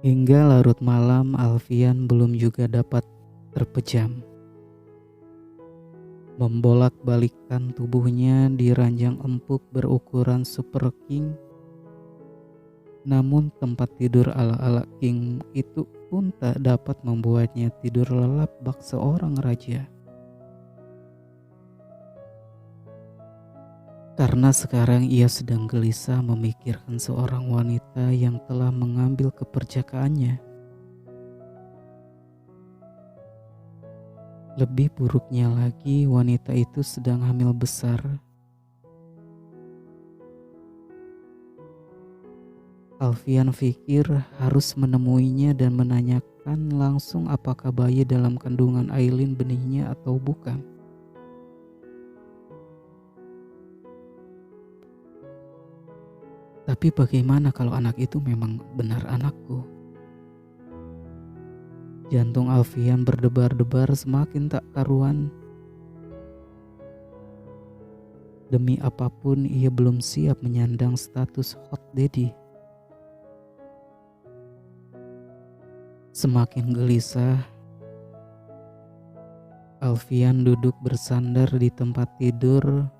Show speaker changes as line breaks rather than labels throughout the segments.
Hingga larut malam Alfian belum juga dapat terpejam. Membolak-balikkan tubuhnya di ranjang empuk berukuran super king. Namun tempat tidur ala-ala king itu pun tak dapat membuatnya tidur lelap bak seorang raja. Karena sekarang ia sedang gelisah memikirkan seorang wanita yang telah mengambil keperjakaannya. Lebih buruknya lagi, wanita itu sedang hamil besar. Alfian pikir harus menemuinya dan menanyakan langsung apakah bayi dalam kandungan Aileen benihnya atau bukan. Tapi bagaimana kalau anak itu memang benar anakku? Jantung Alfian berdebar-debar semakin tak karuan. Demi apapun ia belum siap menyandang status hot daddy. Semakin gelisah, Alfian duduk bersandar di tempat tidur,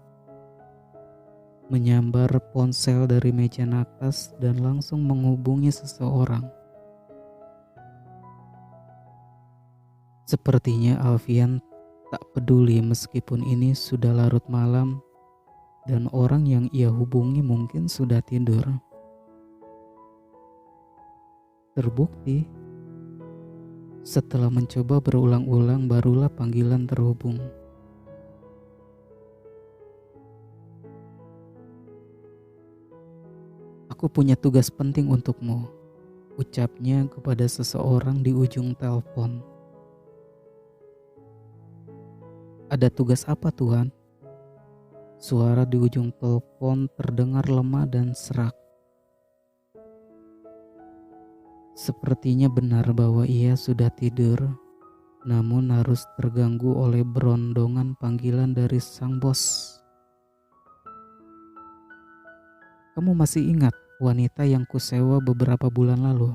menyambar ponsel dari meja nakas dan langsung menghubungi seseorang. Sepertinya Alfian tak peduli meskipun ini sudah larut malam dan orang yang ia hubungi mungkin sudah tidur. Terbukti, setelah mencoba berulang-ulang barulah panggilan terhubung. Aku punya tugas penting untukmu, ucapnya kepada seseorang di ujung telepon. Ada tugas apa, Tuhan? Suara di ujung telepon terdengar lemah dan serak. Sepertinya benar bahwa ia sudah tidur, namun harus terganggu oleh berondongan panggilan dari sang bos. Kamu masih ingat wanita yang kusewa beberapa bulan lalu?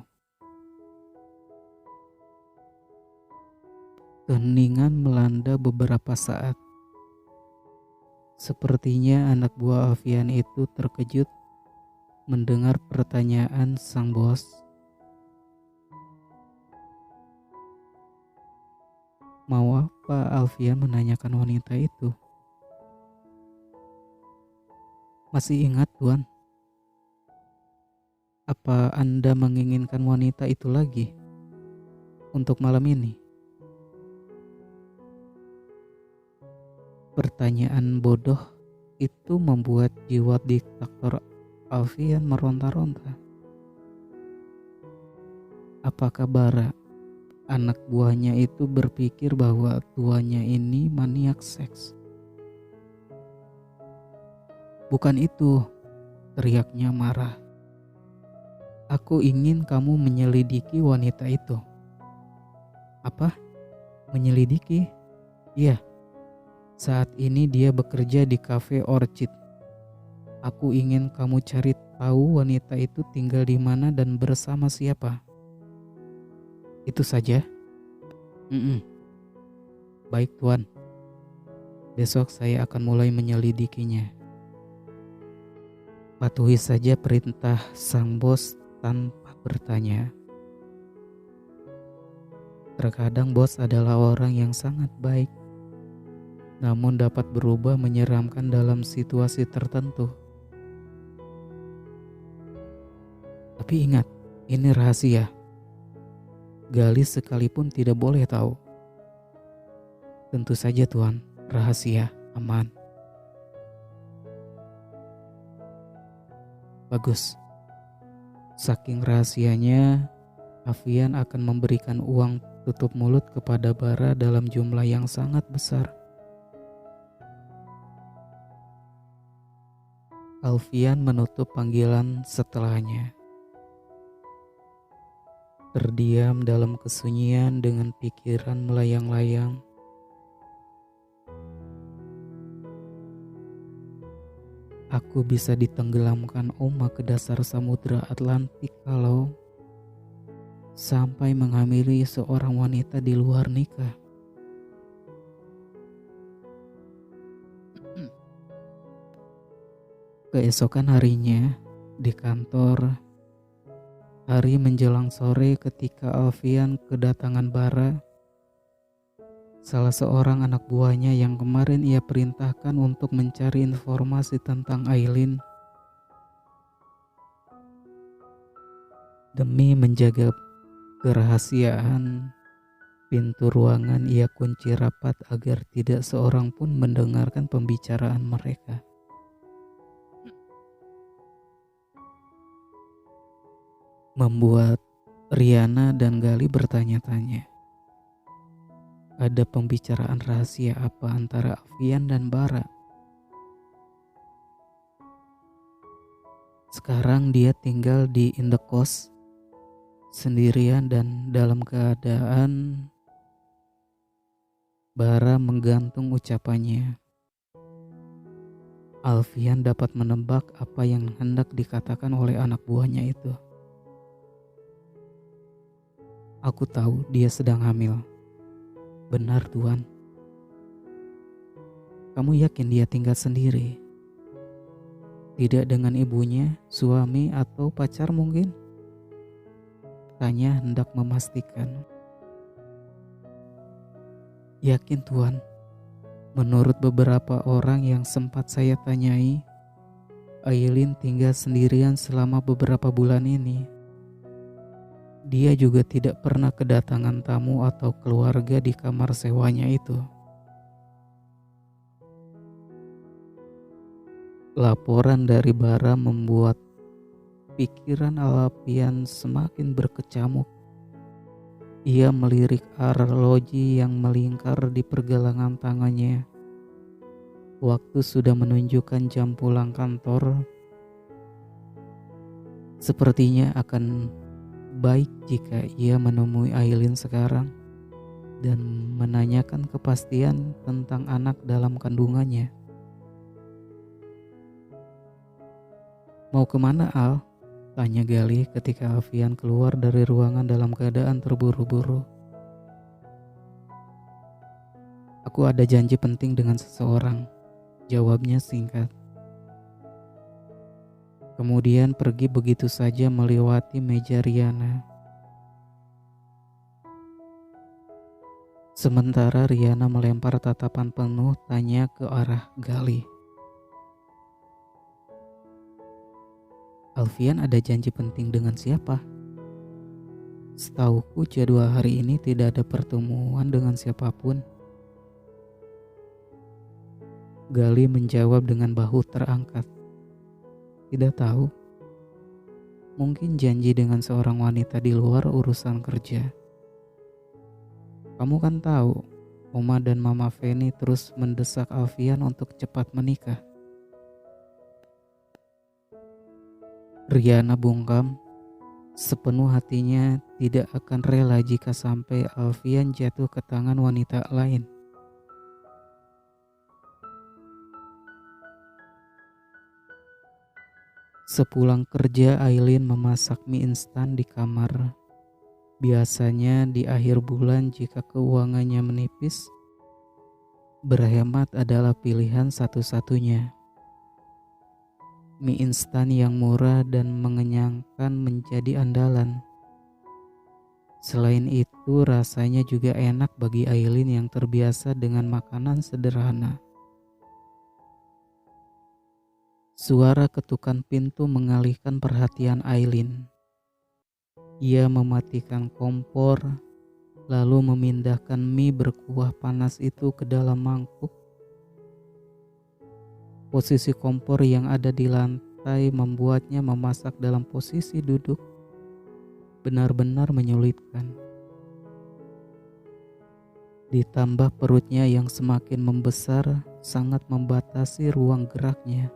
Keheningan melanda beberapa saat. Sepertinya anak buah Alfian itu terkejut mendengar pertanyaan sang bos. Mau apa Alfian menanyakan wanita itu? Masih ingat, Tuan? Apa Anda menginginkan wanita itu lagi untuk malam ini? Pertanyaan bodoh itu membuat jiwa diktator Alfian meronta-ronta. Apakah Bara, anak buahnya itu berpikir bahwa tuannya ini maniak seks? Bukan itu, teriaknya marah. Aku ingin kamu menyelidiki wanita itu. Apa? Menyelidiki? Iya. Saat ini dia bekerja di cafe Orchid. Aku ingin kamu cari tahu wanita itu tinggal di mana dan bersama siapa. Itu saja? Baik, Tuan. Besok saya akan mulai menyelidikinya. Patuhi saja perintah sang bos tanpa bertanya. Terkadang bos adalah orang yang sangat baik, namun dapat berubah menyeramkan dalam situasi tertentu. Tapi ingat, ini rahasia. Galis sekalipun tidak boleh tahu. Tentu saja, Tuan, rahasia, aman. Bagus. Saking rahasianya, Alfian akan memberikan uang tutup mulut kepada Bara dalam jumlah yang sangat besar. Alfian menutup panggilan setelahnya. Terdiam dalam kesunyian dengan pikiran melayang-layang. Aku bisa ditenggelamkan Oma ke dasar samudra Atlantik kalau sampai menghamili seorang wanita di luar nikah. Keesokan harinya di kantor, hari menjelang sore ketika Alfian kedatangan Bara, salah seorang anak buahnya yang kemarin ia perintahkan untuk mencari informasi tentang Aileen. Demi menjaga kerahasiaan pintu ruangan, ia kunci rapat agar tidak seorang pun mendengarkan pembicaraan mereka. Membuat Riana dan Gali bertanya-tanya, ada pembicaraan rahasia apa antara Alfian dan Bara? Sekarang dia tinggal di indekos sendirian dan dalam keadaan Bara menggantung ucapannya. Alfian dapat menebak apa yang hendak dikatakan oleh anak buahnya itu. Aku tahu dia sedang hamil. Benar, Tuan. Kamu yakin dia tinggal sendiri? Tidak dengan ibunya, suami, atau pacar mungkin? Tanya hendak memastikan. Yakin, Tuan. Menurut beberapa orang yang sempat saya tanyai, Aileen tinggal sendirian selama beberapa bulan ini. Dia juga tidak pernah kedatangan tamu atau keluarga di kamar sewanya itu. Laporan dari Bara membuat pikiran Alfian semakin berkecamuk. Ia melirik arloji yang melingkar di pergelangan tangannya. Waktu sudah menunjukkan jam pulang kantor. Sepertinya akan baik jika ia menemui Aileen sekarang dan menanyakan kepastian tentang anak dalam kandungannya. Mau kemana, Al? Tanya Gali ketika Alfian keluar dari ruangan dalam keadaan terburu-buru. Aku ada janji penting dengan seseorang, jawabnya singkat. Kemudian pergi begitu saja melewati meja Riana. Sementara Riana melempar tatapan penuh tanya ke arah Gali. Alfian ada janji penting dengan siapa? Setauku jadwal hari ini tidak ada pertemuan dengan siapapun. Gali menjawab dengan bahu terangkat. Tidak tahu. Mungkin janji dengan seorang wanita di luar urusan kerja. Kamu kan tahu, Oma dan Mama Feni terus mendesak Alfian untuk cepat menikah. Riana bungkam, sepenuh hatinya tidak akan rela jika sampai Alfian jatuh ke tangan wanita lain. Sepulang kerja, Aileen memasak mie instan di kamar. Biasanya di akhir bulan jika keuangannya menipis, berhemat adalah pilihan satu-satunya. Mie instan yang murah dan mengenyangkan menjadi andalan. Selain itu, rasanya juga enak bagi Aileen yang terbiasa dengan makanan sederhana. Suara ketukan pintu mengalihkan perhatian Aileen. Ia mematikan kompor, lalu memindahkan mie berkuah panas itu ke dalam mangkuk. Posisi kompor yang ada di lantai membuatnya memasak dalam posisi duduk benar-benar menyulitkan. Ditambah perutnya yang semakin membesar sangat membatasi ruang geraknya.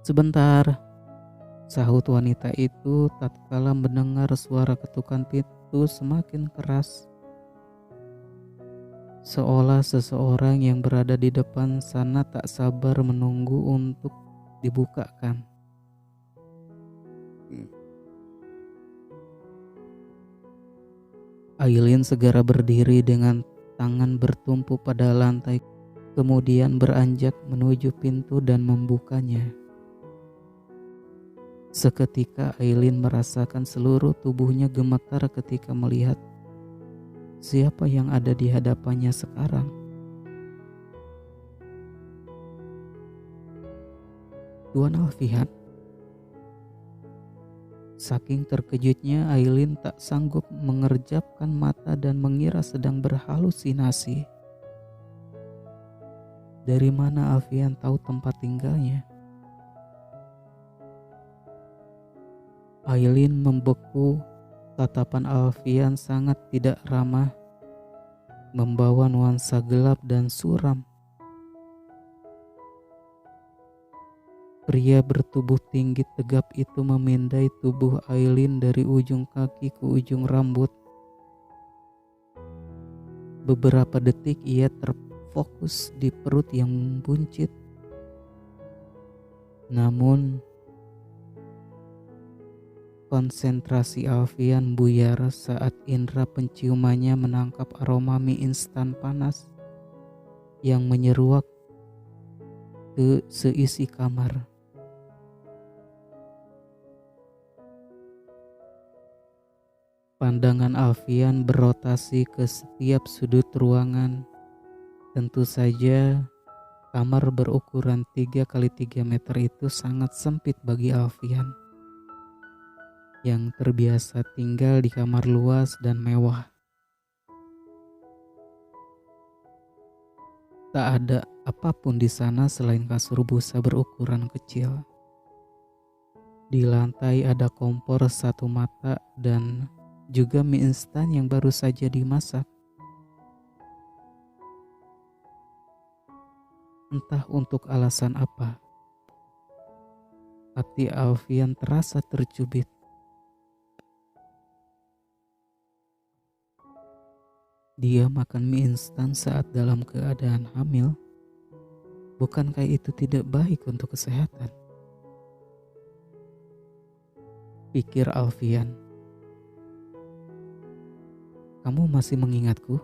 Sebentar, sahut wanita itu tatkala mendengar suara ketukan pintu semakin keras. Seolah seseorang yang berada di depan sana tak sabar menunggu untuk dibukakan. Aileen segera berdiri dengan tangan bertumpu pada lantai, kemudian beranjak menuju pintu dan membukanya. Seketika Aileen merasakan seluruh tubuhnya gemetar ketika melihat siapa yang ada di hadapannya sekarang. Tuan Alfian. Saking terkejutnya Aileen tak sanggup mengerjapkan mata dan mengira sedang berhalusinasi. Dari mana Alfian tahu tempat tinggalnya? Aileen membeku, tatapan Alfian sangat tidak ramah, membawa nuansa gelap dan suram. Pria bertubuh tinggi tegap itu memindai tubuh Aileen dari ujung kaki ke ujung rambut. Beberapa detik ia terfokus di perut yang buncit. Namun, konsentrasi Alfian buyar saat indera penciumannya menangkap aroma mie instan panas yang menyeruak ke seisi kamar. Pandangan Alfian berotasi ke setiap sudut ruangan. Tentu saja kamar berukuran 3 kali 3 meter itu sangat sempit bagi Alfian yang terbiasa tinggal di kamar luas dan mewah. Tak ada apapun di sana selain kasur busa berukuran kecil. Di lantai ada kompor satu mata dan juga mie instan yang baru saja dimasak. Entah untuk alasan apa, hati Alfian terasa tercubit. Dia makan mie instan saat dalam keadaan hamil. Bukankah itu tidak baik untuk kesehatan? Pikir Alfian. Kamu masih mengingatku?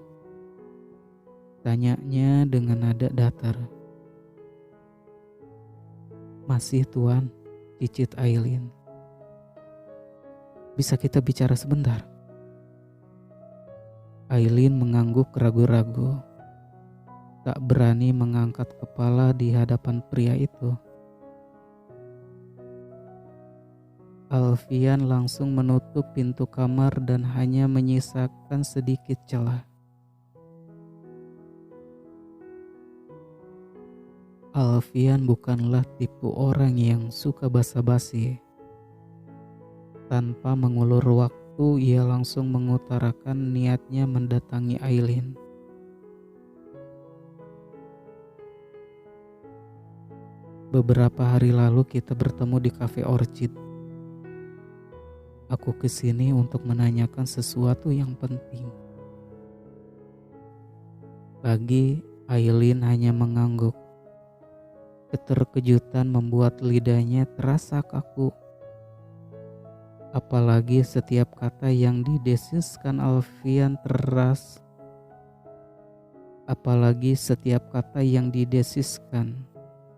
Tanyanya dengan nada datar. Masih tuan, cicit Aileen. Bisa kita bicara sebentar? Aileen mengangguk ragu-ragu, tak berani mengangkat kepala di hadapan pria itu. Alfian langsung menutup pintu kamar dan hanya menyisakan sedikit celah. Alfian bukanlah tipe orang yang suka basa-basi. Tanpa mengulur waktu, ia langsung mengutarakan niatnya mendatangi Aileen. Beberapa hari lalu kita bertemu di Cafe Orchid. Aku kesini untuk menanyakan sesuatu yang penting. Bagi Aileen hanya mengangguk. Keterkejutan membuat lidahnya terasa kaku. Apalagi setiap kata yang didesiskan Alfian teras.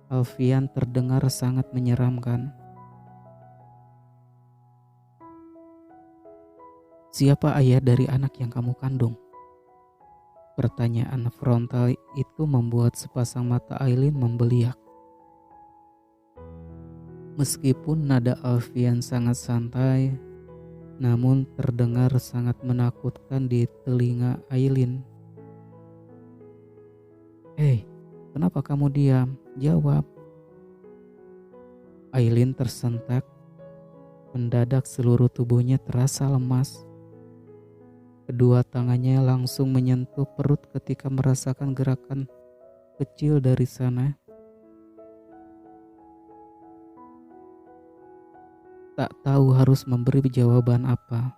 Alfian terdengar sangat menyeramkan. Siapa ayah dari anak yang kamu kandung? Pertanyaan frontal itu membuat sepasang mata Aileen membeliak. Meskipun nada Alfian sangat santai, namun terdengar sangat menakutkan di telinga Aileen. Hei, kenapa kamu diam? Jawab. Aileen tersentak. Mendadak seluruh tubuhnya terasa lemas. Kedua tangannya langsung menyentuh perut ketika merasakan gerakan kecil dari sana. Tak tahu harus memberi jawaban apa.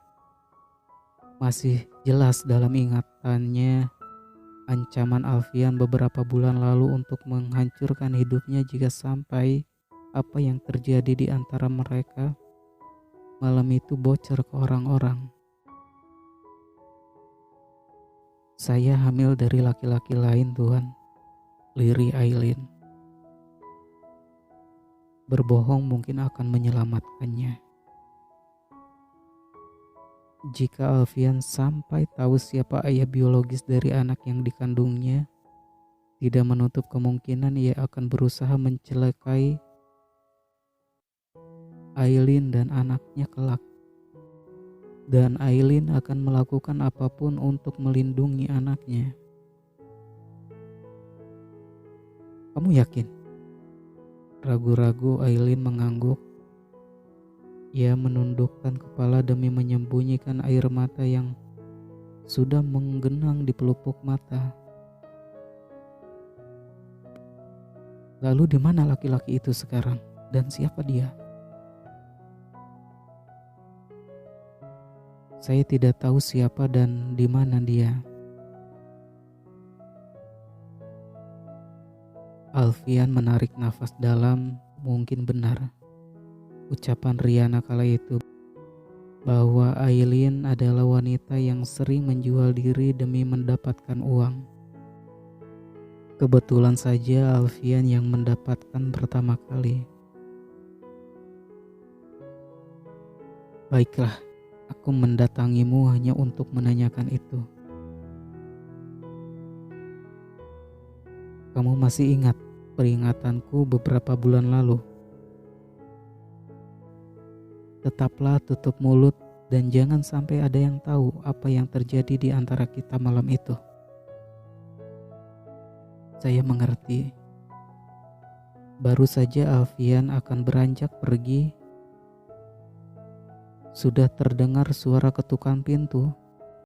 Masih jelas dalam ingatannya ancaman Alfian beberapa bulan lalu untuk menghancurkan hidupnya jika sampai apa yang terjadi di antara mereka malam itu bocor ke orang-orang. Saya hamil dari laki-laki lain, Tuhan. Liri Aileen. Berbohong mungkin akan menyelamatkannya. Jika Alfian sampai tahu siapa ayah biologis dari anak yang dikandungnya, tidak menutup kemungkinan ia akan berusaha mencelakai Aileen dan anaknya kelak. Dan Aileen akan melakukan apapun untuk melindungi anaknya. Kamu yakin? Ragu-ragu Aileen mengangguk. Ia menundukkan kepala demi menyembunyikan air mata yang sudah menggenang di pelupuk mata. Lalu di mana laki-laki itu sekarang dan siapa dia? Saya tidak tahu siapa dan di mana dia. Alfian menarik nafas dalam. Mungkin benar ucapan Riana kala itu bahwa Aileen adalah wanita yang sering menjual diri demi mendapatkan uang. Kebetulan saja Alfian yang mendapatkan pertama kali. Baiklah, aku mendatangimu hanya untuk menanyakan itu. Kamu masih ingat peringatanku beberapa bulan lalu? Tetaplah tutup mulut dan jangan sampai ada yang tahu apa yang terjadi di antara kita malam itu. Saya mengerti. Baru saja Alfian akan beranjak pergi, sudah terdengar suara ketukan pintu.